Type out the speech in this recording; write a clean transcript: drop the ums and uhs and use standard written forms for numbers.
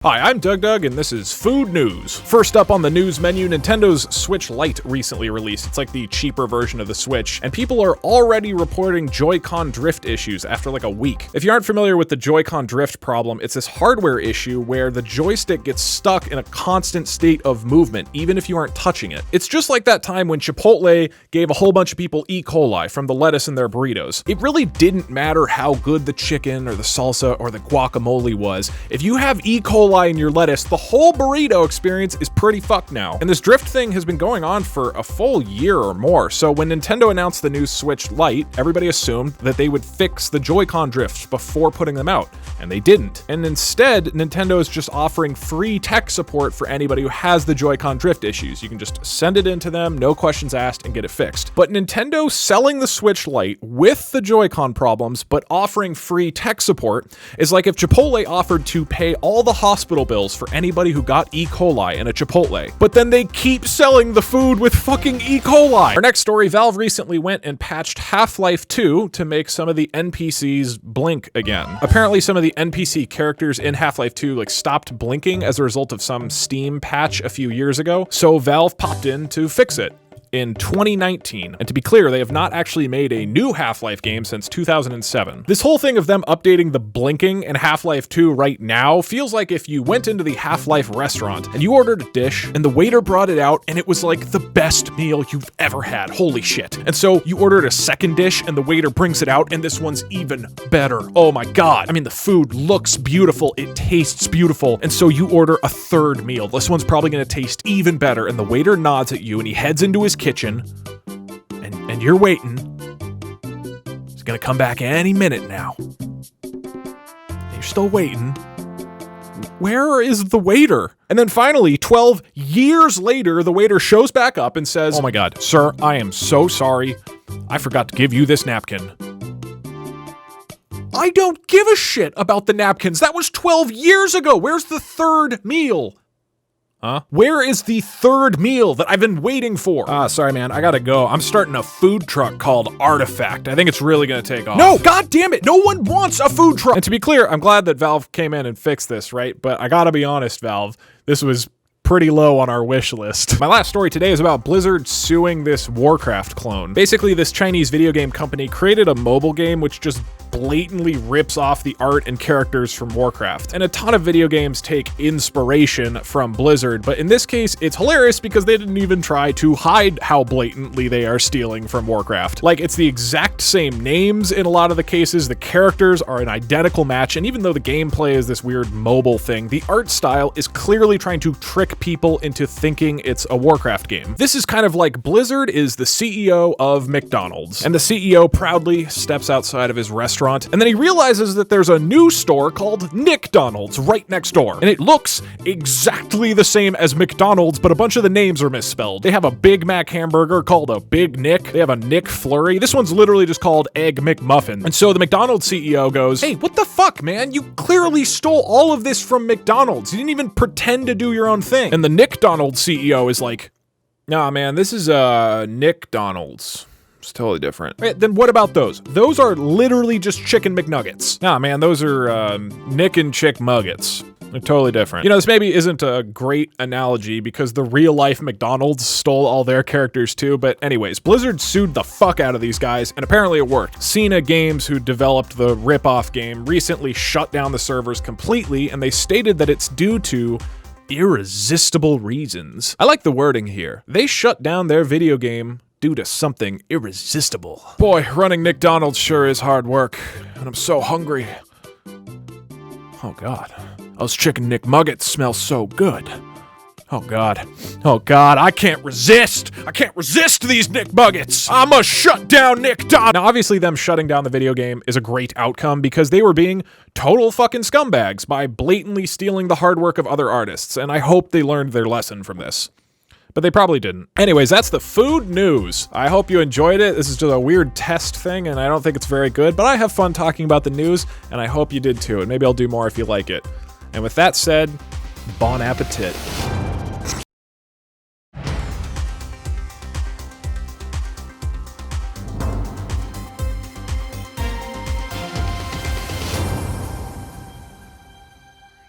Hi, I'm DougDoug, and this is Food News. First up on the news menu, Nintendo's Switch Lite recently released. It's like the cheaper version of the Switch, and people are already reporting JoyCon Drift issues after like a week. If you aren't familiar with the JoyCon Drift problem, it's this hardware issue where the joystick gets stuck in a constant state of movement, even if you aren't touching it. It's just like that time when Chipotle gave a whole bunch of people E. coli from the lettuce in their burritos. It really didn't matter how good the chicken or the salsa or the guacamole was. If you have E. coli in your lettuce, the whole burrito experience is pretty fucked now. And this drift thing has been going on for a full year or more, so when Nintendo announced the new Switch Lite, everybody assumed that they would fix the JoyCon drifts before putting them out, and they didn't. And instead, Nintendo is just offering free tech support for anybody who has the JoyCon drift issues. You can just send it in to them, no questions asked, and get it fixed. But Nintendo selling the Switch Lite with the JoyCon problems, but offering free tech support, is like if Chipotle offered to pay all the hospital bills for anybody who got E. coli in a Chipotle, but then they keep selling the food with fucking E. coli. Our next story, Valve recently went and patched Half-Life 2 to make some of the NPCs blink again. Apparently some of the NPC characters in Half-Life 2 like stopped blinking as a result of some Steam patch a few years ago, so Valve popped in to fix it in 2019. And to be clear, they have not actually made a new Half-Life game since 2007. This whole thing of them updating the blinking in Half-Life 2 right now feels like if you went into the Half-Life restaurant and you ordered a dish and the waiter brought it out and it was like the best meal you've ever had. Holy shit. And so you ordered a second dish and the waiter brings it out and this one's even better. Oh my God. I mean, the food looks beautiful. It tastes beautiful. And so you order a third meal. This one's probably gonna taste even better. And the waiter nods at you and he heads into his kitchen and you're waiting. He's gonna come back any minute now. You're still waiting. Where is the waiter? And then finally, 12 years later, the waiter shows back up and says, "Oh my God, sir, I am so sorry. I forgot to give you this napkin." I don't give a shit about the napkins. That was 12 years ago. Where's the third meal? Huh? Where is the third meal that I've been waiting for? Sorry man, I gotta go. I'm starting a food truck called Artifact. I think it's really gonna take off. No, God damn it, no one wants a food truck! And to be clear, I'm glad that Valve came in and fixed this, right? But I gotta be honest, Valve, this was pretty low on our wish list. My last story today is about Blizzard suing this Warcraft clone. Basically, this Chinese video game company created a mobile game which just blatantly rips off the art and characters from Warcraft. And a ton of video games take inspiration from Blizzard, but in this case, it's hilarious because they didn't even try to hide how blatantly they are stealing from Warcraft. Like, it's the exact same names in a lot of the cases, the characters are an identical match, and even though the gameplay is this weird mobile thing, the art style is clearly trying to trick people into thinking it's a Warcraft game. This is kind of like Blizzard is the CEO of McDonald's, and the CEO proudly steps outside of his restaurant, and then he realizes that there's a new store called McDonald's right next door, and it looks exactly the same as McDonald's, but a bunch of the names are misspelled. They have a Big Mac hamburger called a Big Nick. They have a Nick Flurry. This one's literally just called Egg McMuffin. And so the McDonald's CEO goes, "Hey, what the fuck, man? You clearly stole all of this from McDonald's. You didn't even pretend to do your own thing." And the McDonald's CEO is like, "Nah, man, this is Nick Donald's. It's totally different." Right, then what about those? Those are literally just chicken McNuggets. Nah, man, those are Nick and Chick Muggets. They're totally different. You know, this maybe isn't a great analogy because the real life McDonald's stole all their characters too, but anyways, Blizzard sued the fuck out of these guys, and apparently it worked. Sina Games, who developed the ripoff game, recently shut down the servers completely, and they stated that it's due to irresistible reasons. I like the wording here. They shut down their video game due to something irresistible. Boy, running McDonald's sure is hard work, and I'm so hungry. Oh God, those chicken McNuggets smell so good. Oh God, I can't resist. I can't resist these McNuggets. I'ma shut down McDonald's. Now obviously them shutting down the video game is a great outcome because they were being total fucking scumbags by blatantly stealing the hard work of other artists, and I hope they learned their lesson from this. But they probably didn't. Anyways, that's the food news. I hope you enjoyed it. This is just a weird test thing, and I don't think it's very good, but I have fun talking about the news, and I hope you did too, and maybe I'll do more if you like it. And with that said, bon appetit.